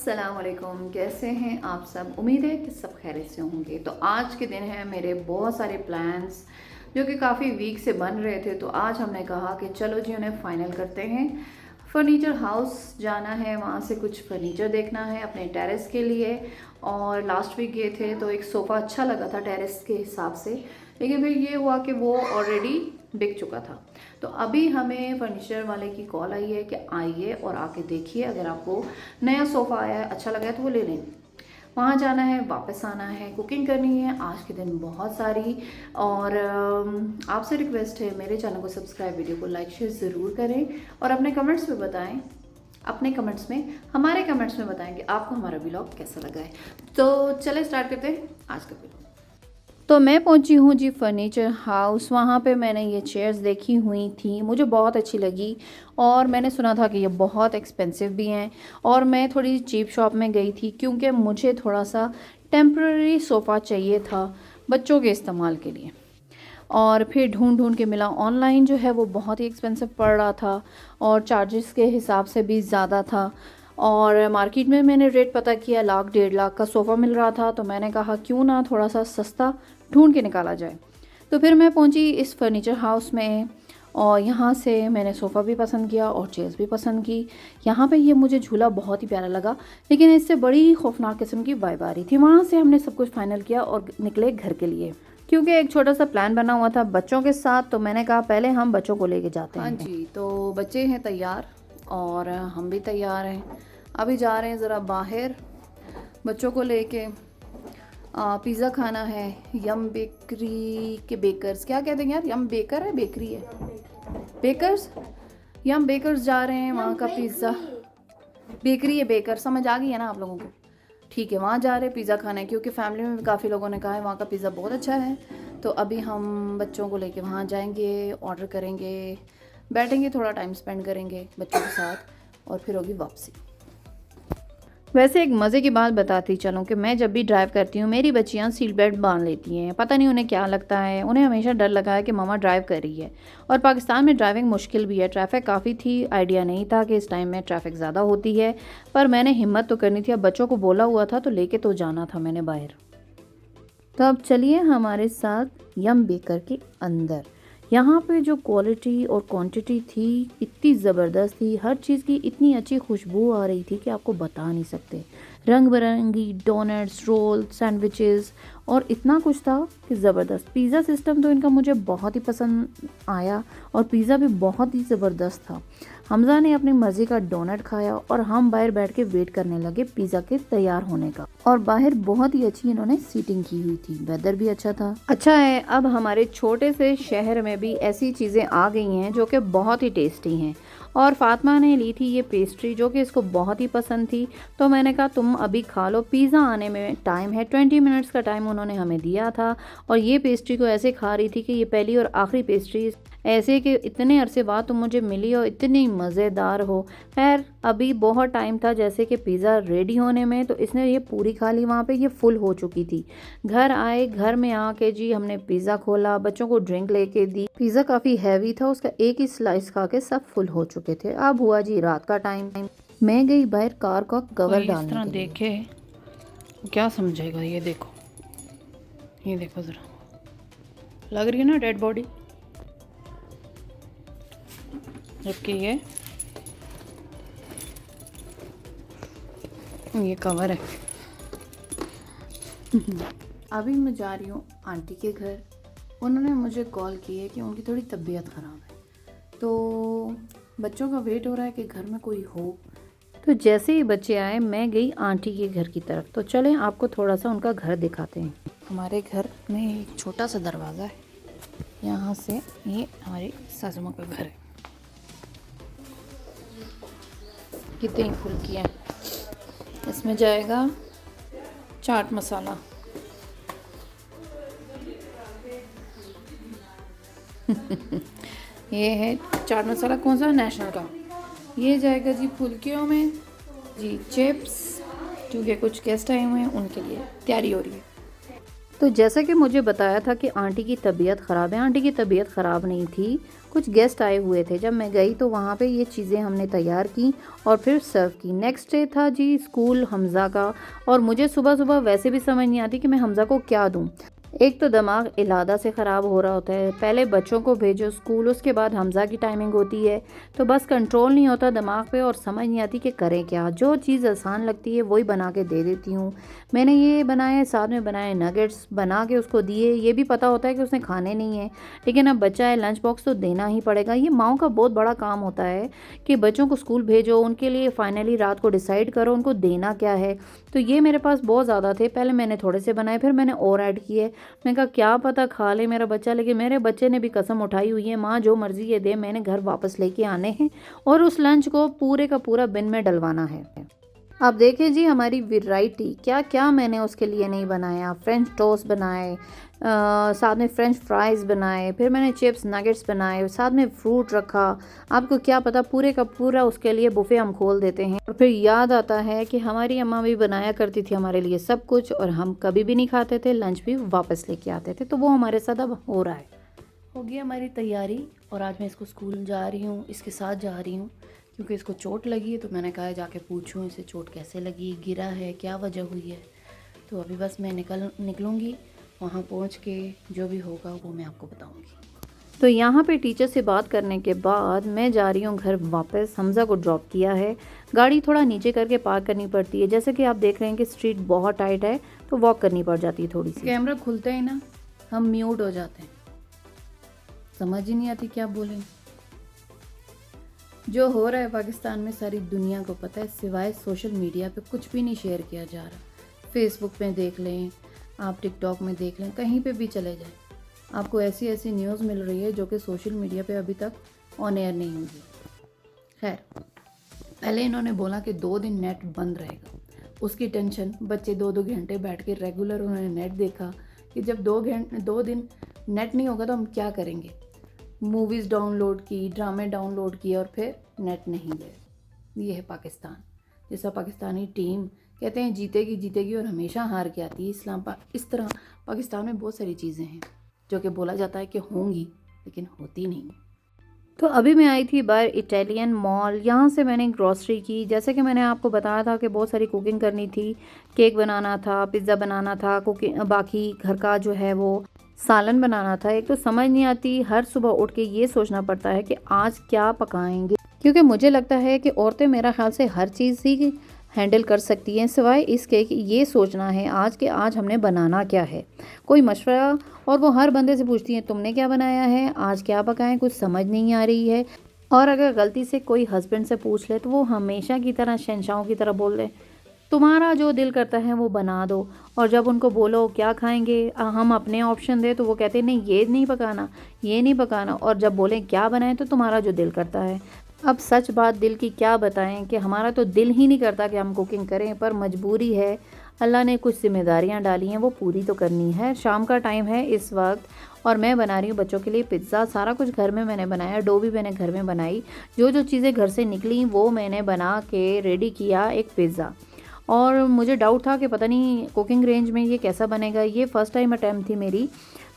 अस्सलामुअलैकुम, कैसे हैं आप सब। उम्मीद है कि सब खैरियत से होंगे। तो आज के दिन है मेरे बहुत सारे प्लान्स जो कि काफ़ी वीक से बन रहे थे, तो आज हमने कहा कि चलो जी उन्हें फाइनल करते हैं। फर्नीचर हाउस जाना है, वहाँ से कुछ फर्नीचर देखना है अपने टेरेस के लिए। और लास्ट वीक गए थे तो एक सोफ़ा अच्छा लगा था टेरेस के हिसाब से, लेकिन फिर ये हुआ कि वो ऑलरेडी बिक चुका था। तो अभी हमें फर्नीचर वाले की कॉल आई है कि आइए और आके देखिए, अगर आपको नया सोफ़ा आया है अच्छा लगा है तो वो ले लें। वहाँ जाना है, वापस आना है, कुकिंग करनी है आज के दिन बहुत सारी। और आपसे रिक्वेस्ट है मेरे चैनल को सब्सक्राइब, वीडियो को लाइक शेयर ज़रूर करें और अपने कमेंट्स में बताएं, अपने कमेंट्स में हमारे कमेंट्स में बताएं कि आपको हमारा व्लॉग कैसा लगा है। तो चले स्टार्ट करते हैं आज का व्लॉग। तो मैं पहुंची हूँ जी फर्नीचर हाउस। वहाँ पे मैंने ये चेयर्स देखी हुई थी, मुझे बहुत अच्छी लगी और मैंने सुना था कि ये बहुत एक्सपेंसिव भी हैं। और मैं थोड़ी चीप शॉप में गई थी क्योंकि मुझे थोड़ा सा टेम्प्ररी सोफ़ा चाहिए था बच्चों के इस्तेमाल के लिए। और फिर ढूंढ ढूंढ के मिला, ऑनलाइन जो है वो बहुत ही एक्सपेंसिव पड़ रहा था और चार्जेस के हिसाब से भी ज़्यादा था। और मार्केट में मैंने रेट पता किया, 1 लाख 1.5 लाख का सोफ़ा मिल रहा था। तो मैंने कहा क्यों ना थोड़ा सा सस्ता ढूंढ के निकाला जाए। तो फिर मैं पहुंची इस फर्नीचर हाउस में और यहाँ से मैंने सोफ़ा भी पसंद किया और चेयर्स भी पसंद की। यहाँ पे ये मुझे झूला बहुत ही प्यारा लगा, लेकिन इससे बड़ी ही खौफनाक किस्म की वाइब आ रही थी। वहाँ से हमने सब कुछ फाइनल किया और निकले घर के लिए, क्योंकि एक छोटा सा प्लान बना हुआ था बच्चों के साथ। तो मैंने कहा पहले हम बच्चों को लेके जाते हैं। हाँ जी, तो बच्चे हैं तैयार और हम भी तैयार हैं। अभी जा रहे हैं ज़रा बाहर बच्चों को लेके। पिज़्ज़ा खाना है यम बेकरी के बेकर्स, क्या कहते हैं यार, यम बेकर है बेकरी है, बेकर्स, यम बेकर्स जा रहे हैं। वहाँ का पिज़्ज़ा बेकरी है, बेकर समझ आ गई है ना आप लोगों को। ठीक है, वहाँ जा रहे हैं पिज़्ज़ा खाना है, क्योंकि फैमिली में भी काफ़ी लोगों ने कहा है वहाँ का पिज़्ज़ा बहुत अच्छा है। तो अभी हम बच्चों को लेके वहाँ जाएंगे, ऑर्डर करेंगे, बैठेंगे, थोड़ा टाइम स्पेंड करेंगे बच्चों के साथ और फिर होगी वापसी। वैसे एक मज़े की बात बताती चलूँ कि मैं जब भी ड्राइव करती हूँ मेरी बच्चियाँ सीट बेल्ट बांध लेती हैं। पता नहीं उन्हें क्या लगता है, उन्हें हमेशा डर लगा है कि मम्मा ड्राइव कर रही है। और पाकिस्तान में ड्राइविंग मुश्किल भी है, ट्रैफिक काफ़ी थी। आइडिया नहीं था कि इस टाइम में ट्रैफिक ज़्यादा होती है, पर मैंने हिम्मत तो करनी थी। अब बच्चों को बोला हुआ था तो लेके तो जाना था मैंने बाहर। तो अब चलिए हमारे साथ यम बेकर के अंदर। यहाँ पे जो क्वालिटी और क्वांटिटी थी इतनी ज़बरदस्त थी, हर चीज़ की इतनी अच्छी खुशबू आ रही थी कि आपको बता नहीं सकते। रंग बिरंगी डोनट्स, रोल, सैंडविचेस और इतना कुछ था कि ज़बरदस्त। पिज़्ज़ा सिस्टम तो इनका मुझे बहुत ही पसंद आया और पिज़्ज़ा भी बहुत ही ज़बरदस्त था। हमज़ा ने अपनी मर्ज़ी का डोनट खाया और हम बाहर बैठ के वेट करने लगे पिज़्ज़ा के तैयार होने का। और बाहर बहुत ही अच्छी इन्होंने सीटिंग की हुई थी, वेदर भी अच्छा था। अच्छा है, अब हमारे छोटे से शहर में भी ऐसी चीज़ें आ गई हैं जो कि बहुत ही टेस्टी हैं। और फातिमा ने ली थी ये पेस्ट्री जो कि इसको बहुत ही पसंद थी। तो मैंने कहा तुम अभी खा लो, पिज़्ज़ा आने में टाइम है, 20 मिनट्स का टाइम उन्होंने हमें दिया था। और ये पेस्ट्री को ऐसे खा रही थी कि ये पहली और आखिरी पेस्ट्री ऐसे कि इतने अरसे बाद तो मुझे मिली और इतनी मज़ेदार हो। खैर अभी बहुत टाइम था जैसे कि पिज़्ज़ा रेडी होने में, तो इसने ये पूरी खा ली। वहाँ पे ये फुल हो चुकी थी। घर आए, घर में आके जी हमने पिज़्ज़ा खोला, बच्चों को ड्रिंक लेके दी। पिज़्ज़ा काफ़ी हैवी था, उसका एक ही स्लाइस खा के सब फुल हो चुके थे। अब हुआ जी रात का टाइम, मैं गई बाहर कार का कवर डालने के लिए। देखे क्या समझेगा, ये देखो, ये देखो ज़रा, लग रही है ना डेड बॉडी, जबकि ये कवर है। अभी मैं जा रही हूँ आंटी के घर। उन्होंने मुझे कॉल की है कि उनकी थोड़ी तबीयत ख़राब है, तो बच्चों का वेट हो रहा है कि घर में कोई हो। तो जैसे ही बच्चे आए मैं गई आंटी के घर की तरफ। तो चलें आपको थोड़ा सा उनका घर दिखाते हैं। हमारे घर में एक छोटा सा दरवाज़ा है, यहाँ से ये हमारी सासू माँ का घर है। कितनी फुल्की है, इसमें जाएगा चाट मसाला। ये है चाट मसाला, कौन सा, नेशनल का। ये जाएगा जी फुल्कियों में जी, चिप्स, क्योंकि कुछ गेस्ट आए हुए हैं उनके लिए तैयारी हो रही है। तो जैसा कि मुझे बताया था कि आंटी की तबीयत ख़राब है, आंटी की तबीयत ख़राब नहीं थी, कुछ गेस्ट आए हुए थे। जब मैं गई तो वहाँ पे ये चीज़ें हमने तैयार की और फिर सर्व की। नेक्स्ट डे था जी स्कूल हमज़ा का, और मुझे सुबह-सुबह वैसे भी समझ नहीं आती कि मैं हमज़ा को क्या दूँ। एक तो दिमाग इलादा से ख़राब हो रहा होता है, पहले बच्चों को भेजो स्कूल, उसके बाद हमज़ा की टाइमिंग होती है, तो बस कंट्रोल नहीं होता दिमाग पे और समझ नहीं आती कि करें क्या। जो चीज़ आसान लगती है वही बना के दे देती हूँ। मैंने ये बनाए, साथ में बनाए नगेट्स, बना के उसको दिए। ये भी पता होता है कि उसने खाने नहीं है, लेकिन अब बच्चा है, लंच बॉक्स तो देना ही पड़ेगा। ये माँओं का बहुत बड़ा काम होता है कि बच्चों को स्कूल भेजो, उनके लिए फाइनली रात को डिसाइड करो उनको देना क्या है। तो ये मेरे पास बहुत ज़्यादा थे, पहले मैंने थोड़े से बनाए, फिर मैंने और ऐड किए। मैंने कहा क्या पता खा ले मेरा बच्चा, लेकिन मेरे बच्चे ने भी कसम उठाई हुई है, माँ जो मर्ज़ी ये दे, मैंने घर वापस लेके आने हैं और उस लंच को पूरे का पूरा बिन में डलवाना है। अब देखिए जी हमारी वैरायटी क्या क्या मैंने उसके लिए नहीं बनाया। फ्रेंच टोस्ट बनाए, साथ में फ्रेंच फ्राइज़ बनाए, फिर मैंने चिप्स नगेट्स बनाए, साथ में फ्रूट रखा। आपको क्या पता पूरे का पूरा उसके लिए बुफे हम खोल देते हैं। और फिर याद आता है कि हमारी अम्मा भी बनाया करती थी हमारे लिए सब कुछ, और हम कभी भी नहीं खाते थे, लंच भी वापस लेके आते थे। तो वो हमारे साथ अब हो रहा है। हो गई हमारी तैयारी और आज मैं इसको स्कूल जा रही हूँ, इसके साथ जा रही हूँ क्योंकि इसको चोट लगी है। तो मैंने कहा जाके पूछूं इसे चोट कैसे लगी, गिरा है, क्या वजह हुई है। तो अभी बस मैं निकलूँगी, वहाँ पहुँच के जो भी होगा वो मैं आपको बताऊँगी। तो यहाँ पे टीचर से बात करने के बाद मैं जा रही हूँ घर वापस। हमज़ा को ड्रॉप किया है, गाड़ी थोड़ा नीचे करके पार्क करनी पड़ती है। जैसे कि आप देख रहे हैं कि स्ट्रीट बहुत टाइट है, तो वॉक करनी पड़ जाती है थोड़ी सी। कैमरा खुलते ही ना हम म्यूट हो जाते हैं, समझ ही नहीं आती क्या बोलें। जो हो रहा है पाकिस्तान में सारी दुनिया को पता है, सिवाय सोशल मीडिया पे कुछ भी नहीं शेयर किया जा रहा। फेसबुक पे देख लें आप, टिकटॉक में देख लें, कहीं पे भी चले जाएं, आपको ऐसी ऐसी न्यूज़ मिल रही है जो कि सोशल मीडिया पे अभी तक ऑन एयर नहीं हुई। खैर, पहले इन्होंने बोला कि 2 दिन नेट बंद रहेगा, उसकी टेंशन, बच्चे 2-2 घंटे बैठ के रेगुलर उन्होंने नेट देखा कि जब 2 दिन नेट नहीं होगा तो हम क्या करेंगे। मूवीज़ डाउनलोड की, ड्रामे डाउनलोड किए और फिर नेट नहीं गए। ये है पाकिस्तान, जैसा पाकिस्तानी टीम कहते हैं जीतेगी जीतेगी और हमेशा हार के आती है। इस तरह पाकिस्तान में बहुत सारी चीज़ें हैं जो कि बोला जाता है कि होंगी लेकिन होती नहीं। तो अभी मैं आई थी बाहर इटालियन मॉल, यहाँ से मैंने ग्रॉसरी की। जैसे कि मैंने आपको बताया था कि बहुत सारी कुकिंग करनी थी, केक बनाना था, पिज़्ज़ा बनाना था, कुकिंग बाकी घर का जो है वो सालन बनाना था। एक तो समझ नहीं आती, हर सुबह उठ के ये सोचना पड़ता है कि आज क्या पकाएंगे, क्योंकि मुझे लगता है कि औरतें मेरा ख्याल से हर चीज़ ही हैंडल कर सकती हैं सिवाय इसके कि ये सोचना है आज के आज हमने बनाना क्या है, कोई मशवरा। और वो हर बंदे से पूछती हैं तुमने क्या बनाया है, आज क्या पकाएं, कुछ समझ नहीं आ रही है। और अगर गलती से कोई हस्बैंड से पूछ ले तो वो हमेशा की तरह शहंशाहों की तरह बोल दे तुम्हारा जो दिल करता है वो बना दो। और जब उनको बोलो क्या खाएंगे, हम अपने ऑप्शन दे, तो वो कहते नहीं ये नहीं पकाना, ये नहीं पकाना। और जब बोलें क्या बनाएं तो तुम्हारा जो दिल करता है। अब सच बात दिल की क्या बताएं कि हमारा तो दिल ही नहीं करता कि हम कुकिंग करें, पर मजबूरी है, अल्लाह ने कुछ जिम्मेदारियां डाली हैं वो पूरी तो करनी है। शाम का टाइम है इस वक्त और मैं बना रही हूँ बच्चों के लिए पिज़्ज़ा। सारा कुछ घर में मैंने बनाया, डो भी मैंने घर में बनाई, जो जो चीज़ें घर से निकली वो मैंने बना के रेडी किया एक पिज़्ज़ा। और मुझे डाउट था कि पता नहीं कुकिंग रेंज में ये कैसा बनेगा। ये फ़र्स्ट टाइम अटैम्प्ट थी मेरी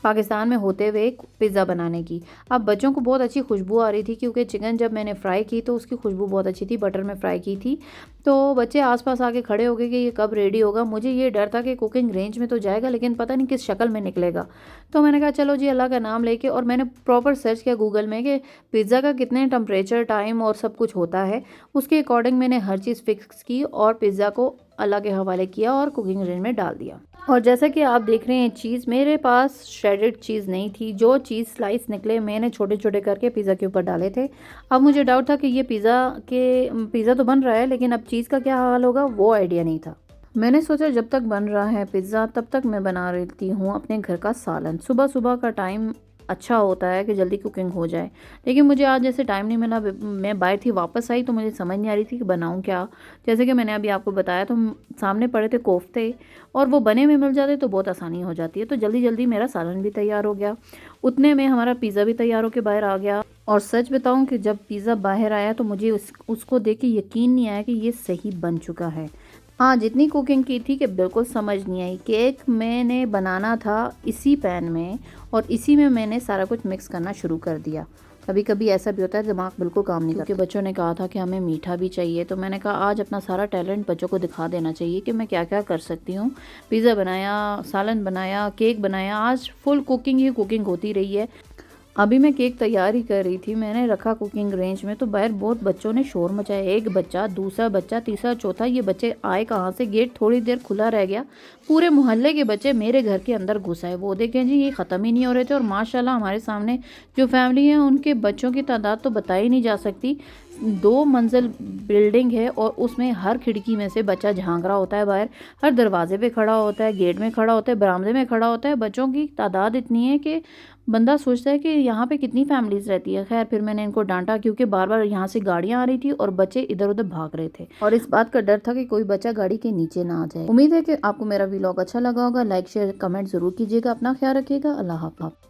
पाकिस्तान में होते हुए पिज़्ज़ा बनाने की। अब बच्चों को बहुत अच्छी खुशबू आ रही थी क्योंकि चिकन जब मैंने फ्राई की तो उसकी खुशबू बहुत अच्छी थी, बटर में फ्राई की थी। तो बच्चे आसपास आके खड़े हो गए कि ये कब रेडी होगा। मुझे ये डर था कि कुकिंग रेंज में तो जाएगा लेकिन पता नहीं किस शक्ल में निकलेगा। तो मैंने कहा चलो जी अल्लाह का नाम लेके, और मैंने प्रॉपर सर्च किया गूगल में कि पिज़्ज़ा का कितने टेम्परेचर, टाइम और सब कुछ होता है। उसके अकॉर्डिंग मैंने हर चीज़ फिक्स की और पिज़्ज़ा को अल्लाह के हवाले किया और कुकिंग रेंज में डाल दिया। और जैसा कि आप देख रहे हैं चीज़, मेरे पास श्रेडेड चीज़ नहीं थी, जो चीज़ स्लाइस निकले मैंने छोटे छोटे करके पिज़्ज़ा के ऊपर डाले थे। अब मुझे डाउट था कि ये पिज़्ज़ा तो बन रहा है लेकिन अब चीज़ का क्या हाल होगा वो आइडिया नहीं था। मैंने सोचा जब तक बन रहा है पिज़्ज़ा तब तक मैं बना लेती हूँ अपने घर का सालन। सुबह सुबह का टाइम अच्छा होता है कि जल्दी कुकिंग हो जाए, लेकिन मुझे आज जैसे टाइम नहीं मिला, मैं बाहर थी, वापस आई तो मुझे समझ नहीं आ रही थी कि बनाऊं क्या। जैसे कि मैंने अभी आपको बताया तो सामने पड़े थे कोफ्ते और वो बने हुए मिल जाते तो बहुत आसानी हो जाती है। तो जल्दी जल्दी मेरा सालन भी तैयार हो गया, उतने में हमारा पिज़्ज़ा भी तैयार होकर बाहर आ गया। और सच बताऊं कि जब पिज़्ज़ा बाहर आया तो मुझे उसको देख के यकीन नहीं आया कि ये सही बन चुका है। हाँ, जितनी कुकिंग की थी कि बिल्कुल समझ नहीं आई। केक मैंने बनाना था इसी पैन में और इसी में मैंने सारा कुछ मिक्स करना शुरू कर दिया। कभी-कभी ऐसा भी होता है दिमाग बिल्कुल काम नहीं करता। क्योंकि बच्चों ने कहा था कि हमें मीठा भी चाहिए, तो मैंने कहा आज अपना सारा टैलेंट बच्चों को दिखा देना चाहिए कि मैं क्या-क्या कर सकती हूँ। पिज़्ज़ा बनाया, सालन बनाया, केक बनाया, आज फुल कुकिंग ही कुकिंग होती रही है। अभी मैं केक तैयार ही कर रही थी, मैंने रखा कुकिंग रेंज में तो बाहर बहुत बच्चों ने शोर मचाया। एक बच्चा, दूसरा बच्चा, तीसरा, चौथा, ये बच्चे आए कहाँ से? गेट थोड़ी देर खुला रह गया। पूरे मोहल्ले के बच्चे मेरे घर के अंदर घुस आए। वो देखें जी ये ख़त्म ही नहीं हो रहे थे और माशाल्लाह हमारे सामने जो फैमिली है उनके बच्चों की तादाद तो बताई नहीं जा सकती। 2 मंजिल बिल्डिंग है और उसमें हर खिड़की में से बच्चा झाँक रहा होता है बाहर, हर दरवाजे पे खड़ा होता है, गेट में खड़ा होता है, बरामदे में खड़ा होता है। बच्चों की तादाद इतनी है कि बंदा सोचता है कि यहाँ पे कितनी फैमिलीज़ रहती है। ख़ैर फिर मैंने इनको डाँटा क्योंकि बार-बार यहाँ से गाड़ियाँ आ रही थी और बच्चे इधर-उधर भाग रहे थे और इस बात का डर था कि कोई बच्चा गाड़ी के नीचे ना आ जाए। उम्मीद है कि आपको मेरा व्लॉग अच्छा लगा होगा। लाइक, शेयर, कमेंट ज़रूर कीजिएगा। अपना ख़्याल रखिएगा। अल्लाह हाफ़िज़।